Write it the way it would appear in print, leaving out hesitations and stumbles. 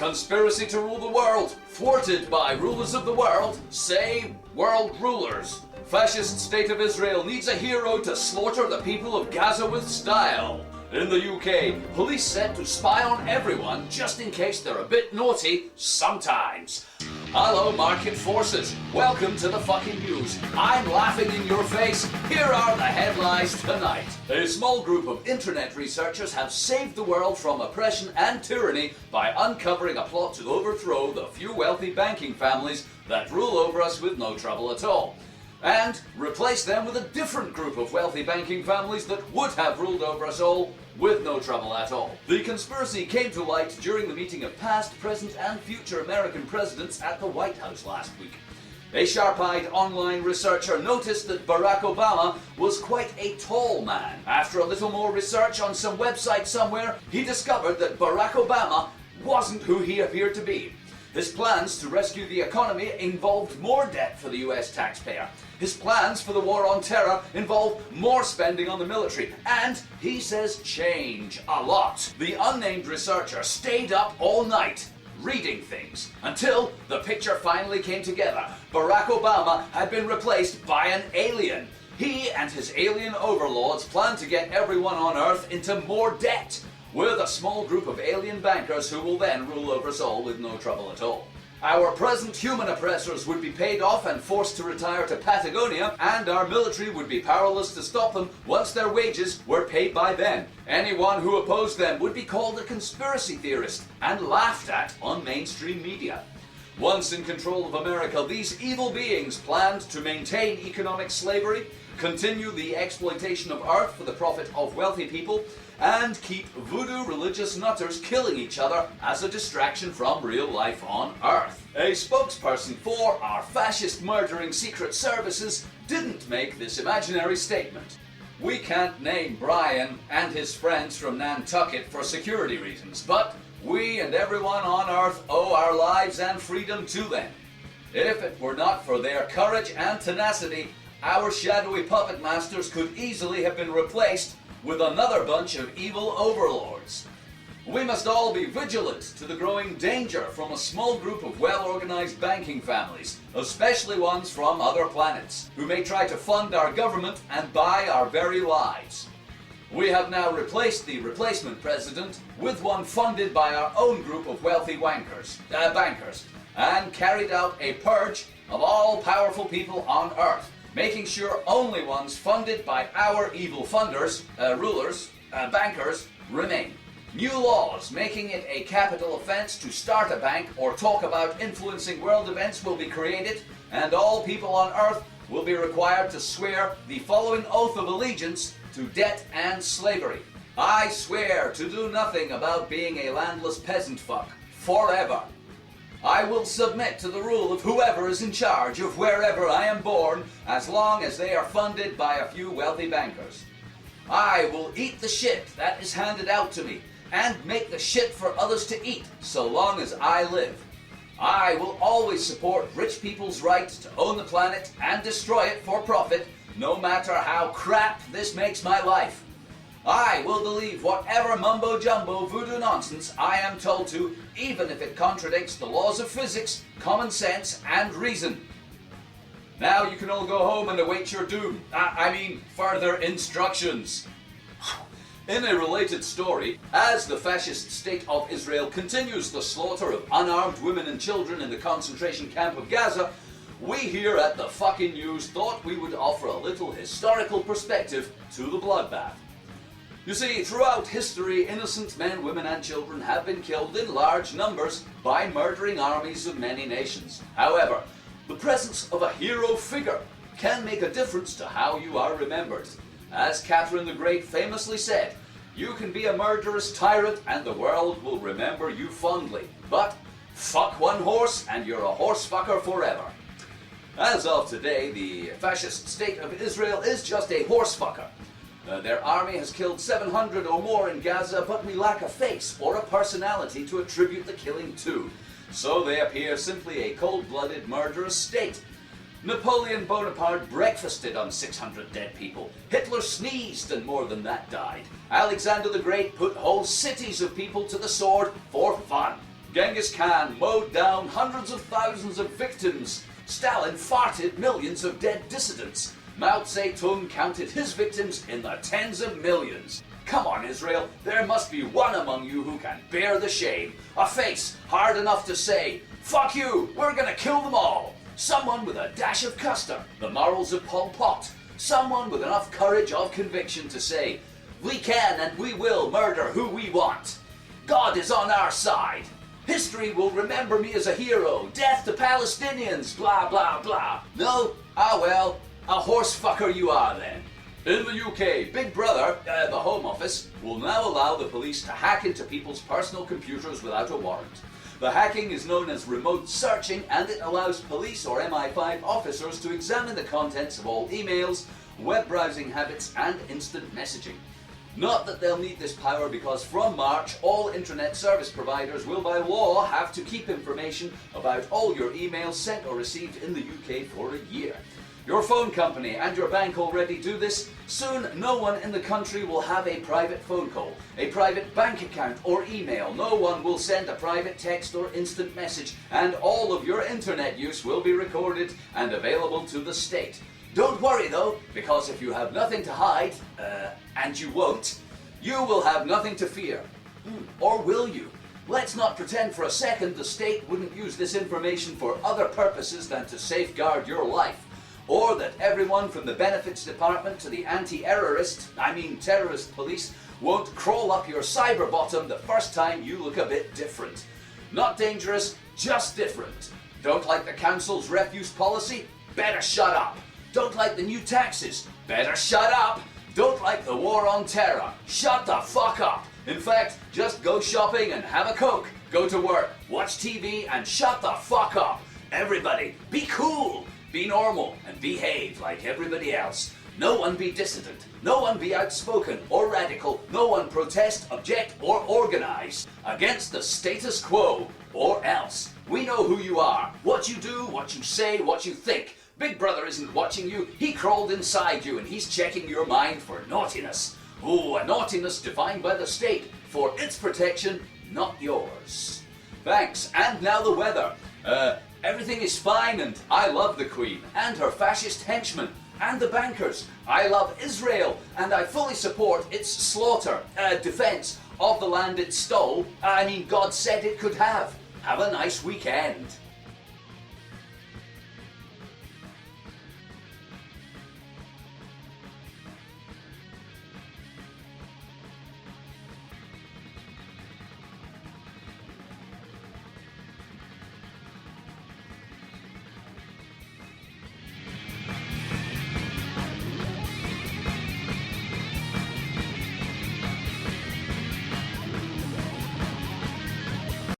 Conspiracy to rule the world, thwarted by rulers of the world, say world rulers. Fascist state of Israel needs a hero to slaughter the people of Gaza with style. In the UK, police said to spy on everyone just in case they're a bit naughty sometimes. Hello, market forces. Welcome to the fucking news. I'm laughing in your face. Here are the headlines tonight. A small group of internet researchers have saved the world from oppression and tyranny by uncovering a plot to overthrow the few wealthy banking families that rule over us with no trouble at all, and replace them with a different group of wealthy banking families that would have ruled over us all with no trouble at all. The conspiracy came to light during the meeting of past, present, and future American presidents at the White House last week. A sharp-eyed online researcher noticed that Barack Obama was quite a tall man. After a little more research on some website somewhere, he discovered that Barack Obama wasn't who he appeared to be. His plans to rescue the economy involved more debt for the US taxpayer. His plans for the war on terror involve more spending on the military, and he says change a lot. The unnamed researcher stayed up all night reading things until the picture finally came together. Barack Obama had been replaced by an alien. He and his alien overlords plan to get everyone on Earth into more debt, with a small group of alien bankers who will then rule over us all with no trouble at all. Our present human oppressors would be paid off and forced to retire to Patagonia, and our military would be powerless to stop them once their wages were paid by them. Anyone who opposed them would be called a conspiracy theorist and laughed at on mainstream media. Once in control of America, these evil beings planned to maintain economic slavery, continue the exploitation of Earth for the profit of wealthy people, and keep voodoo religious nutters killing each other as a distraction from real life on Earth. A spokesperson for our fascist murdering secret services didn't make this imaginary statement. We can't name Brian and his friends from Nantucket for security reasons, but we and everyone on Earth owe our lives and freedom to them. If it were not for their courage and tenacity, our shadowy puppet masters could easily have been replaced with another bunch of evil overlords. We must all be vigilant to the growing danger from a small group of well-organized banking families, especially ones from other planets, who may try to fund our government and buy our very lives. We have now replaced the replacement president with one funded by our own group of wealthy bankers, and carried out a purge of all powerful people on Earth, making sure only ones funded by our evil funders, bankers, remain. New laws making it a capital offense to start a bank or talk about influencing world events will be created, and all people on Earth will be required to swear the following oath of allegiance to debt and slavery. I swear to do nothing about being a landless peasant fuck forever. I will submit to the rule of whoever is in charge of wherever I am born, as long as they are funded by a few wealthy bankers. I will eat the shit that is handed out to me, and make the shit for others to eat, so long as I live. I will always support rich people's right to own the planet and destroy it for profit, no matter how crap this makes my life. I will believe whatever mumbo-jumbo voodoo nonsense I am told to, even if it contradicts the laws of physics, common sense, and reason. Now you can all go home and await your doom. Further instructions. In a related story, as the fascist state of Israel continues the slaughter of unarmed women and children in the concentration camp of Gaza, we here at the fucking news thought we would offer a little historical perspective to the bloodbath. You see, throughout history, innocent men, women, and children have been killed in large numbers by murdering armies of many nations. However, the presence of a hero figure can make a difference to how you are remembered. As Catherine the Great famously said, you can be a murderous tyrant and the world will remember you fondly. But fuck one horse and you're a horse fucker forever. As of today, the fascist state of Israel is just a horse fucker. Their army has killed 700 or more in Gaza, but we lack a face or a personality to attribute the killing to. So they appear simply a cold-blooded, murderous state. Napoleon Bonaparte breakfasted on 600 dead people. Hitler sneezed and more than that died. Alexander the Great put whole cities of people to the sword for fun. Genghis Khan mowed down hundreds of thousands of victims. Stalin farted millions of dead dissidents. Mao Zedong counted his victims in the tens of millions. Come on, Israel, there must be one among you who can bear the shame. A face hard enough to say, "Fuck you, we're gonna kill them all." Someone with a dash of Custer, the morals of Pol Pot. Someone with enough courage of conviction to say, "We can and we will murder who we want. God is on our side. History will remember me as a hero. Death to Palestinians, blah, blah, blah." No? Ah well, a horse fucker you are then. In the UK, Big Brother, the Home Office, will now allow the police to hack into people's personal computers without a warrant. The hacking is known as remote searching, and it allows police or MI5 officers to examine the contents of all emails, web browsing habits, and instant messaging. Not that they'll need this power, because from March, all internet service providers will by law have to keep information about all your emails sent or received in the UK for a year. Your phone company and your bank already do this. Soon, no one in the country will have a private phone call, a private bank account or email. No one will send a private text or instant message, and all of your internet use will be recorded and available to the state. Don't worry though, because if you have nothing to hide, and you won't, you will have nothing to fear. Or will you? Let's not pretend for a second the state wouldn't use this information for other purposes than to safeguard your life. Or that everyone from the benefits department to the terrorist police won't crawl up your cyber bottom the first time you look a bit different. Not dangerous, just different. Don't like the council's refuse policy? Better shut up. Don't like the new taxes? Better shut up. Don't like the war on terror? Shut the fuck up. In fact, just go shopping and have a Coke. Go to work, watch TV, and shut the fuck up. Everybody, be cool. Be normal and behave like everybody else. No one be dissident. No one be outspoken or radical. No one protest, object, or organize against the status quo, or else. We know who you are, what you do, what you say, what you think. Big Brother isn't watching you. He crawled inside you and he's checking your mind for naughtiness. Oh, a naughtiness defined by the state for its protection, not yours. Thanks. And now the weather. Everything is fine, and I love the Queen and her fascist henchmen and the bankers. I love Israel, and I fully support its slaughter, defense of the land it stole. God said it could have. Have a nice weekend.